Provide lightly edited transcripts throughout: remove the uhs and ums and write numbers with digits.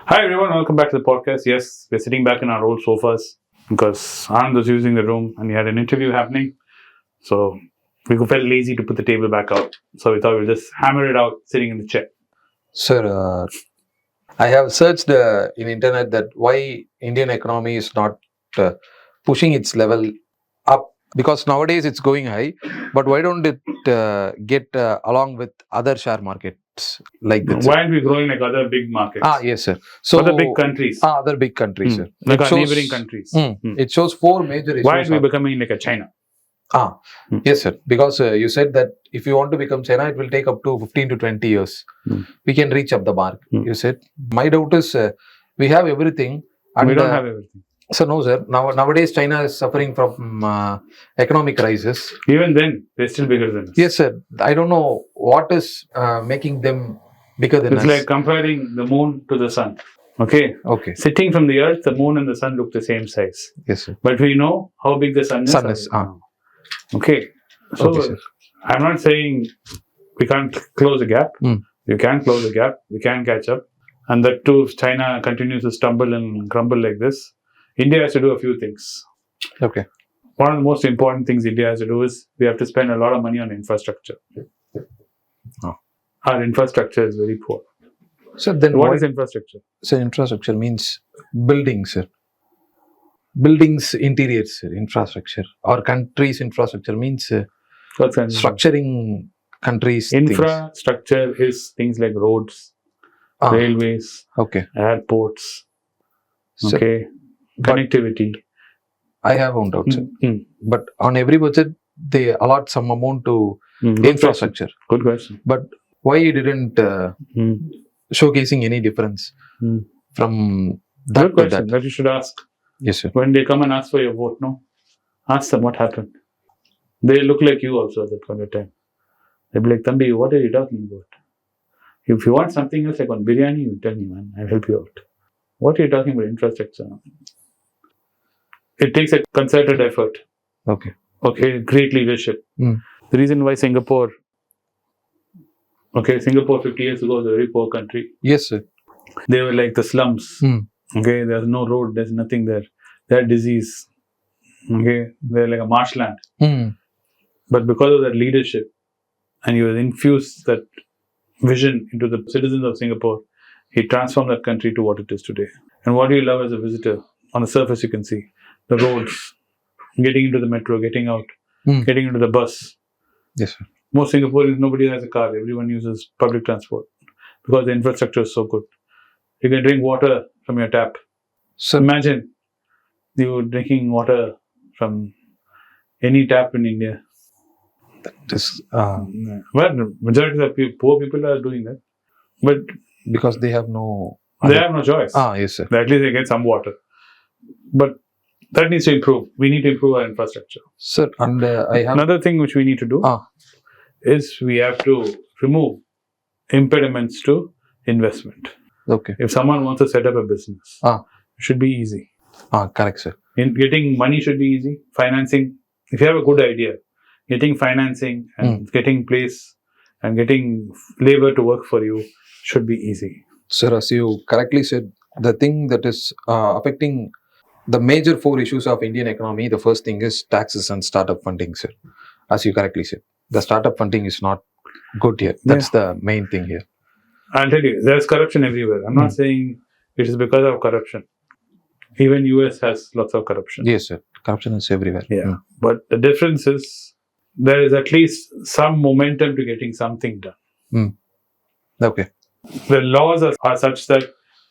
Hi everyone, welcome back to the podcast. Yes, we're sitting back in our old sofas because Anand was using the room and he had an interview happening. So we felt lazy to put the table back out. So we thought we'd just hammer it out sitting in the chair. Sir, I have searched in internet that why Indian economy is not pushing its level up, because nowadays it's going high, but why don't it get along with other share markets like that? Sir? Why aren't we growing like other big markets? Yes, sir. So other big countries. Other big countries, sir. Like our neighboring countries. It shows four major issues. Why aren't we becoming like a China? Yes, sir. Because you said that if you want to become China, it will take up to 15 to 20 years. We can reach up the mark. You said. My doubt is we have everything. And we don't have everything. So no, sir. Nowadays, China is suffering from economic crisis. Even then, they're still bigger than us. Yes, sir. I don't know what is making them bigger than us. It's like comparing the moon to the sun. Okay. Sitting from the earth, the moon and the sun look the same size. Yes, sir. But we know how big the sun is. Okay. So sir. I'm not saying we can't close a gap. You can close a gap. We can catch up. And that too, if China continues to stumble and crumble like this, India has to do a few things. Okay. One of the most important things India has to do is we have to spend a lot of money on infrastructure. Our infrastructure is very poor. So then what is infrastructure? So infrastructure means buildings, sir. Buildings, interiors, sir. Infrastructure. Our country's infrastructure means structuring countries. Infrastructure is things like roads, railways, airports, connectivity. I have found out, sir. But on every budget, they allot some amount to infrastructure. Good question. But why you didn't showcasing any difference from that? Good question that you should ask. Yes, sir. When they come and ask for your vote, no? Ask them what happened. They look like you also at that point of time. They'll be like, Thambi, what are you talking about? If you want something else like on biryani, you tell me, man, I'll help you out. What are you talking about infrastructure? It takes a concerted effort. Okay, great leadership. The reason why Singapore 50 years ago was a very poor country. Yes, sir. They were like the slums. There's no road, there's nothing there. They had disease. They're like a marshland. But because of that leadership, and you infused that vision into the citizens of Singapore, he transformed that country to what it is today. And what do you love as a visitor? On the surface, you can see the roads, getting into the metro, getting out, getting into the bus. Yes, sir. Most Singaporeans, nobody has a car. Everyone uses public transport because the infrastructure is so good. You can drink water from your tap. So imagine you drinking water from any tap in India. Well, majority of the poor people are doing that, but because they have no choice. Yes, sir. At least they get some water, but that needs to improve. We need to improve our infrastructure, sir. And I have another thing which we need to do is we have to remove impediments to investment. Okay. If someone wants to set up a business, it should be easy. Correct, sir. Getting money should be easy. Financing, if you have a good idea, getting financing and getting place and getting labor to work for you should be easy. Sir, as you correctly said, the thing that is affecting the major four issues of Indian economy, the first thing is taxes and startup funding, sir. As you correctly said, the startup funding is not good here. That's the main thing here. I'll tell you, there's corruption everywhere. I'm not saying it is because of corruption. Even US has lots of corruption. Yes, sir. Corruption is everywhere. Yeah. But the difference is there is at least some momentum to getting something done. Okay. The laws are such that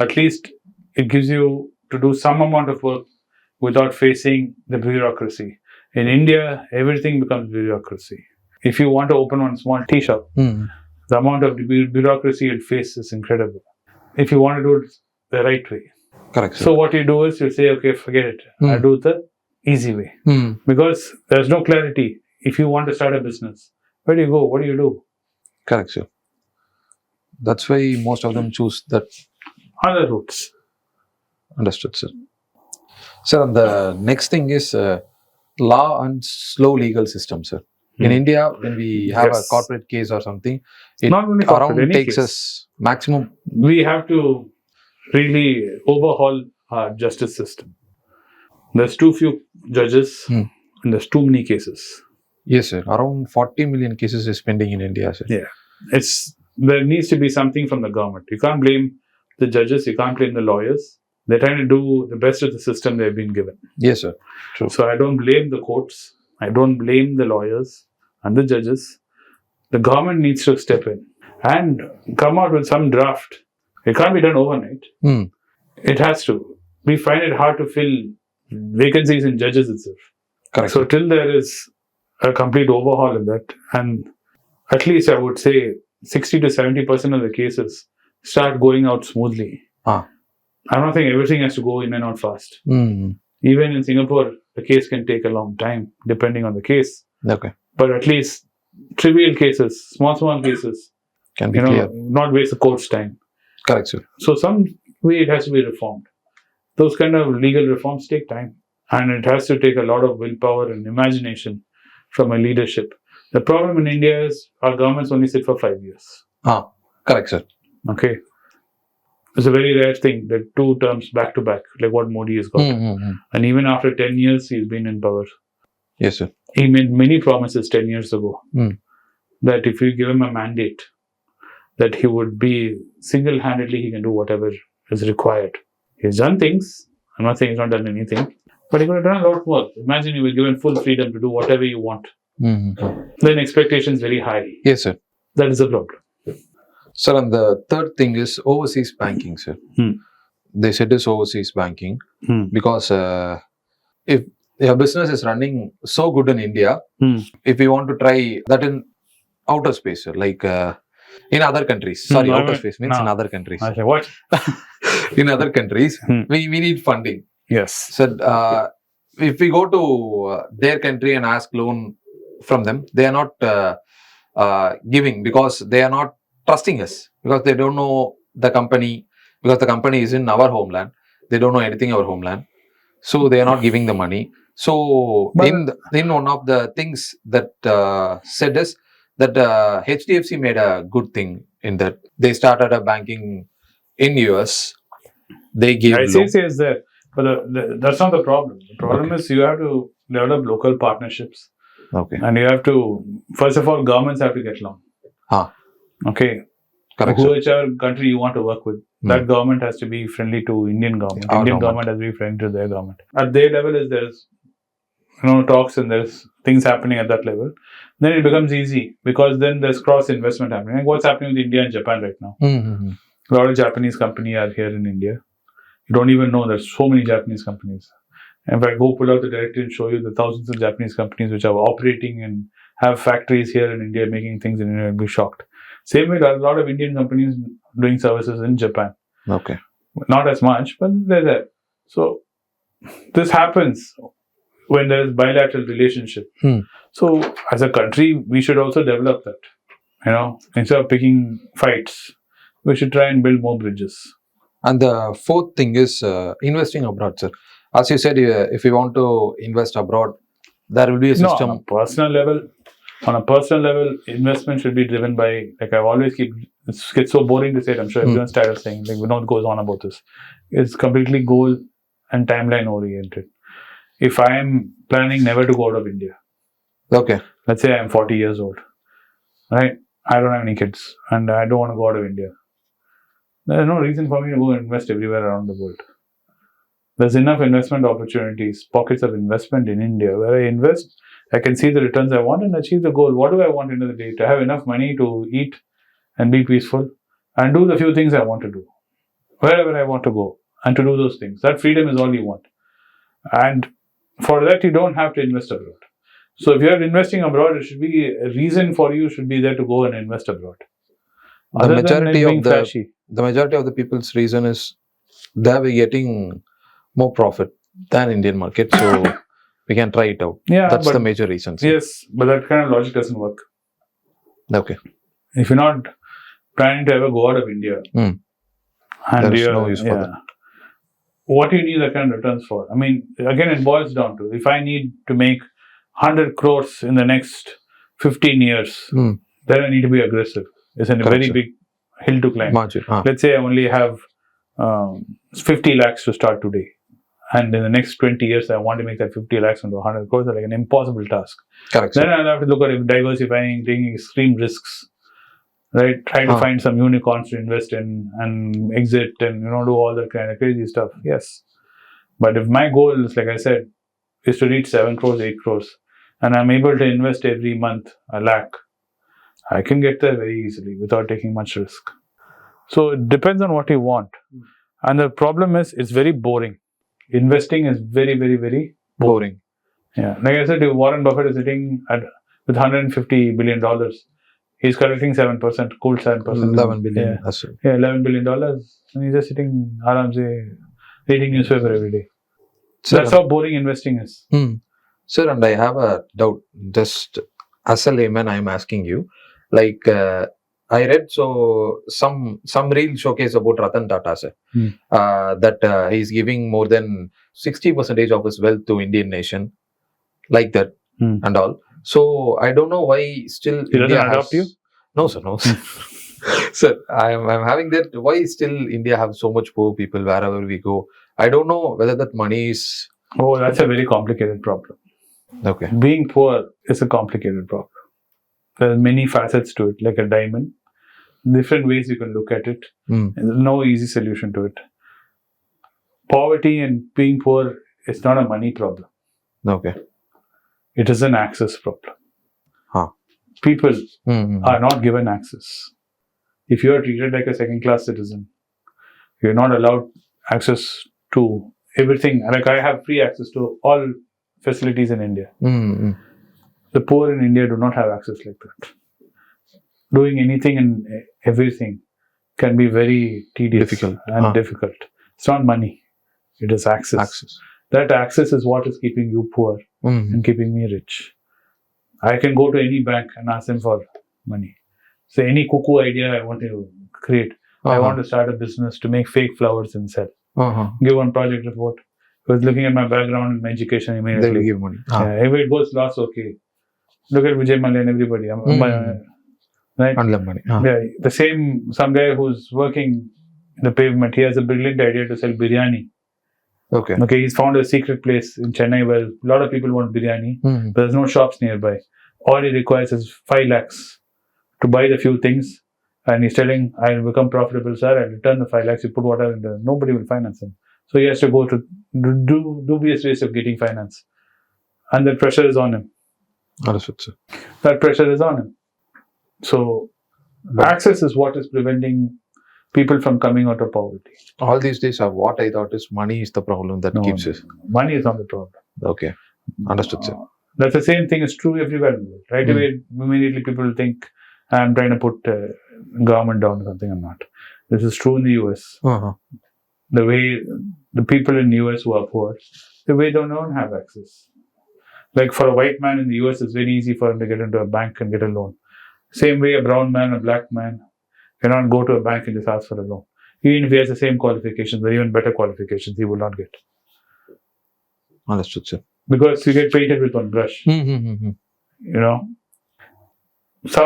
at least it gives you to do some amount of work without facing the bureaucracy. In India, everything becomes bureaucracy. If you want to open one small tea shop, the amount of bureaucracy it faces is incredible. If you want to do it the right way. Correct, sir. So what you do is you say, okay, forget it. I'll do it the easy way. Because there's no clarity. If you want to start a business, where do you go? What do you do? Correct, sir. That's why most of them choose that other routes. Understood, sir. Sir, and the next thing is law and slow legal system, sir. In India, when we have a corporate case or something, it not only around takes case. us maximum. We have to really overhaul our justice system. There's too few judges and there's too many cases. Yes, sir. Around 40 million cases is pending in India, sir. Yeah. There needs to be something from the government. You can't blame the judges, you can't blame the lawyers. They're trying to do the best of the system they've been given. Yes, sir. True. So I don't blame the courts. I don't blame the lawyers and the judges. The government needs to step in and come out with some draft. It can't be done overnight. It has to. We find it hard to fill vacancies in judges itself. Correct. So till there is a complete overhaul in that, and at least I would say 60 to 70% of the cases start going out smoothly. I don't think everything has to go in and out fast. Even in Singapore, the case can take a long time, depending on the case. Okay. But at least trivial cases, small cases, can be clear. Not waste the court's time. Correct, sir. So some way it has to be reformed. Those kind of legal reforms take time. And it has to take a lot of willpower and imagination from a leadership. The problem in India is our governments only sit for 5 years. Correct, sir. Okay. It's a very rare thing that 2 terms back to back, like what Modi has got. And even after 10 years, he's been in power. Yes, sir. He made many promises 10 years ago that if you give him a mandate, that he would be single-handedly, he can do whatever is required. He's done things. I'm not saying he's not done anything. But he could have done a lot more. Imagine you were given full freedom to do whatever you want. Then expectations very high. Yes, sir. That is a problem. Sir, and the third thing is overseas banking, sir. They said it's overseas banking because if your business is running so good in India, if we want to try that in outer space, sir, like in other countries. Sorry, outer space means in other countries. I say, what? In other countries, we need funding. Yes. So if we go to their country and ask loan from them, they are not giving because they are not trusting us, because they don't know the company, because the company is in our homeland. They don't know anything our homeland. So they are not giving the money. So in one of the things that said is that HDFC made a good thing in that they started a banking in US. They gave ICICI is there. But that's not the problem. The problem is you have to develop local partnerships. Okay. And you have to, first of all, governments have to get along. Okay. Correct, whichever country you want to work with, that government has to be friendly to Indian government. Indian government has to be friendly to their government. At their level, there's talks and there's things happening at that level. Then it becomes easy because then there's cross investment happening. Like what's happening with India and Japan right now? A lot of Japanese companies are here in India. You don't even know there's so many Japanese companies. And if I go pull out the directory and show you the thousands of Japanese companies which are operating and have factories here in India making things in India, you'll be shocked. Same way, there are a lot of Indian companies doing services in Japan. Okay. Not as much, but they're there. So this happens when there is bilateral relationship. So as a country, we should also develop that. Instead of picking fights, we should try and build more bridges. And the fourth thing is investing abroad, sir. As you said, if you want to invest abroad, there will be a system. On a personal level, investment should be driven by, like I always it gets so boring to say it, I'm sure everyone's tired of saying, like Vinod goes on about this. It's completely goal and timeline oriented. If I am planning never to go out of India, okay. Let's say I'm 40 years old, right? I don't have any kids and I don't want to go out of India. There's no reason for me to go invest everywhere around the world. There's enough investment opportunities, pockets of investment in India where I invest, I can see the returns I want and achieve the goal. What do I want into the day? To have enough money to eat and be peaceful and do the few things I want to do, wherever I want to go, and to do those things. That freedom is all you want. And for that, you don't have to invest abroad. So if you're investing abroad, it should be a reason for you should be there to go and invest abroad. The majority of the people's reason is they'll be getting more profit than Indian market, so we can try it out. Yeah, that's the major reason. Yes, but that kind of logic doesn't work. Okay. If you're not planning to ever go out of India, and there's no use for that. What do you need that kind of returns for? I mean, again, it boils down to if I need to make 100 crores in the next 15 years, then I need to be aggressive. It's a very big hill to climb. Let's say I only have 50 lakhs to start today. And in the next 20 years, I want to make that 50 lakhs into 100 crores, like an impossible task. Correct. Then I'll have to look at diversifying, taking extreme risks, right? Trying to find some unicorns to invest in and exit and, do all that kind of crazy stuff. Yes. But if my goal is, like I said, is to reach 7 crores, 8 crores, and I'm able to invest every month a lakh, I can get there very easily without taking much risk. So it depends on what you want. And the problem is, it's very boring. Investing is very, very, very Boring. Yeah. Like I said, Warren Buffett is sitting with $150 billion. He's collecting 7%, cool 7%. 11 billion. Yeah, $11 billion. And he's just sitting reading newspaper every day. So that's how boring investing is. Sir, and I have a doubt. Just as a layman, I'm asking you. Like, I read some real showcase about Ratan Tata, sir, that he's giving more than 60% of his wealth to Indian nation, like that and all. So I don't know why still He doesn't adopt you? No, sir, no. Sir, I'm having that. Why still India have so much poor people wherever we go? I don't know whether that money is. Oh, that's a very complicated problem. Okay. Being poor is a complicated problem. There are many facets to it, like a diamond. Different ways you can look at it. There's no easy solution to it. Poverty and being poor is not a money problem. Okay. It is an access problem. People are not given access. If you are treated like a second-class citizen, you're not allowed access to everything. Like I have free access to all facilities in India. The poor in India do not have access like that. Doing anything and everything can be very tedious difficult. It's not money. It is access. That access is what is keeping you poor and keeping me rich. I can go to any bank and ask them for money. So any cuckoo idea I want to create. I want to start a business to make fake flowers and sell. Give one project report. Because looking at my background and my education immediately. They will give money. If it goes lost, okay. Look at Vijay Mallya and everybody. Right? Yeah, the same, some guy who's working in the pavement, he has a brilliant idea to sell biryani. Okay, he's found a secret place in Chennai where a lot of people want biryani, but there's no shops nearby. All he requires is 5 lakhs to buy the few things, and he's telling, I'll become profitable, sir, I'll return the 5 lakhs, you put whatever in there. Nobody will finance him. So he has to go to dubious ways of getting finance. And that pressure is on him. That pressure is on him. So, access is what is preventing people from coming out of poverty. All these days, what I thought is money is the problem that keeps us. Money is not the problem. Okay. Understood, sir. That's the same thing is true everywhere. Right away, immediately people think, I'm trying to put government down or something. I'm not. This is true in the US. The way the people in the US who are poor, the way they don't have access. Like for a white man in the US, it's very easy for him to get into a bank and get a loan. Same way a brown man, a black man cannot go to a bank and just ask for a loan. Even if he has the same qualifications or even better qualifications, he will not get. Understood, sir. Because you get painted with one brush. Some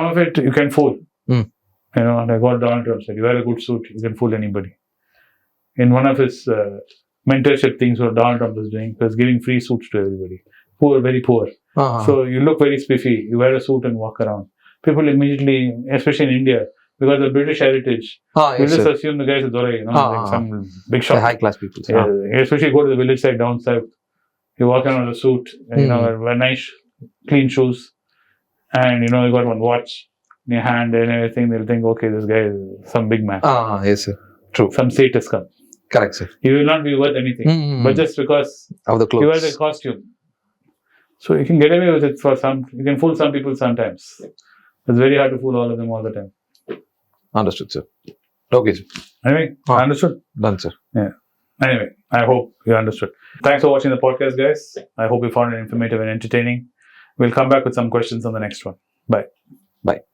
of it you can fool. Like what Donald Trump said, you wear a good suit, you can fool anybody. In one of his mentorship things what Donald Trump was doing, he was giving free suits to everybody. Poor, very poor. So you look very spiffy, you wear a suit and walk around. People immediately, especially in India, because of British heritage, we just assume the guy's a Dora, like some big shot. High class people. Especially go to the village side down south. You walk around with a suit, and, wear nice, clean shoes, and you got one watch in your hand and everything. They'll think, okay, this guy is some big man. Yes, sir. True. Some status come. Correct, sir. He will not be worth anything, but just because of the clothes, you wear the costume. So you can get away with it for some. You can fool some people sometimes. It's very hard to fool all of them all the time. Understood, sir. Okay, sir. Anyway, understood? Done, sir. Yeah. Anyway, I hope you understood. Thanks for watching the podcast, guys. I hope you found it informative and entertaining. We'll come back with some questions on the next one. Bye. Bye.